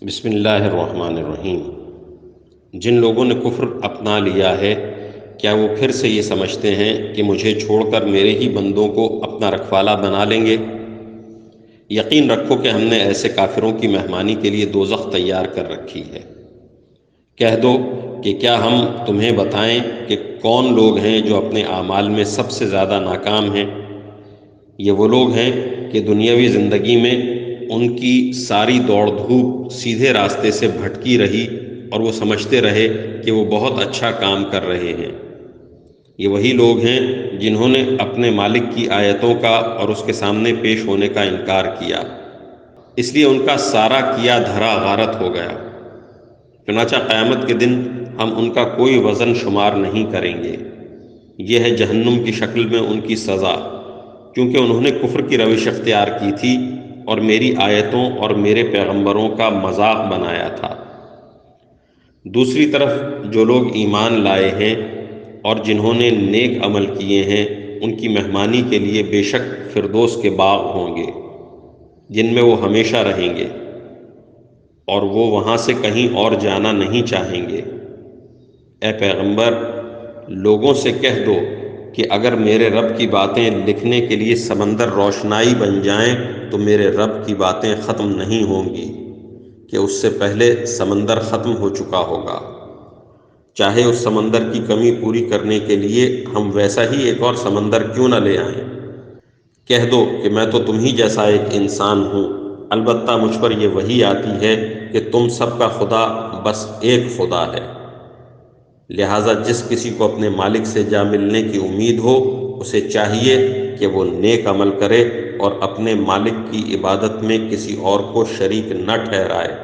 بسم اللہ الرحمن الرحیم۔ جن لوگوں نے کفر اپنا لیا ہے، کیا وہ پھر سے یہ سمجھتے ہیں کہ مجھے چھوڑ کر میرے ہی بندوں کو اپنا رکھوالا بنا لیں گے؟ یقین رکھو کہ ہم نے ایسے کافروں کی مہمانی کے لیے دوزخ تیار کر رکھی ہے۔ کہہ دو کہ کیا ہم تمہیں بتائیں کہ کون لوگ ہیں جو اپنے اعمال میں سب سے زیادہ ناکام ہیں؟ یہ وہ لوگ ہیں کہ دنیاوی زندگی میں ان کی ساری دوڑ دھوپ سیدھے راستے سے بھٹکی رہی اور وہ سمجھتے رہے کہ وہ بہت اچھا کام کر رہے ہیں۔ یہ وہی لوگ ہیں جنہوں نے اپنے مالک کی آیتوں کا اور اس کے سامنے پیش ہونے کا انکار کیا، اس لیے ان کا سارا کیا دھرا غارت ہو گیا۔ چنانچہ قیامت کے دن ہم ان کا کوئی وزن شمار نہیں کریں گے۔ یہ ہے جہنم کی شکل میں ان کی سزا، کیونکہ انہوں نے کفر کی روش اختیار کی تھی اور میری آیتوں اور میرے پیغمبروں کا مذاق بنایا تھا۔ دوسری طرف جو لوگ ایمان لائے ہیں اور جنہوں نے نیک عمل کیے ہیں، ان کی مہمانی کے لیے بے شک فردوس کے باغ ہوں گے جن میں وہ ہمیشہ رہیں گے، اور وہ وہاں سے کہیں اور جانا نہیں چاہیں گے۔ اے پیغمبر، لوگوں سے کہہ دو کہ اگر میرے رب کی باتیں لکھنے کے لیے سمندر روشنائی بن جائیں تو میرے رب کی باتیں ختم نہیں ہوں گی کہ اس سے پہلے سمندر ختم ہو چکا ہوگا۔ چاہے اس سمندر کی کمی پوری کرنے کے لیے ہم ویسا ہی ایک اور سمندر کیوں نہ لے آئیں۔ کہہ دو کہ میں تو تم ہی جیسا ایک انسان ہوں، البتہ مجھ پر یہ وحی آتی ہے کہ تم سب کا خدا بس ایک خدا ہے، لہٰذا جس کسی کو اپنے مالک سے جا ملنے کی امید ہو اسے چاہیے کہ وہ نیک عمل کرے اور اپنے مالک کی عبادت میں کسی اور کو شریک نہ ٹھہرائے۔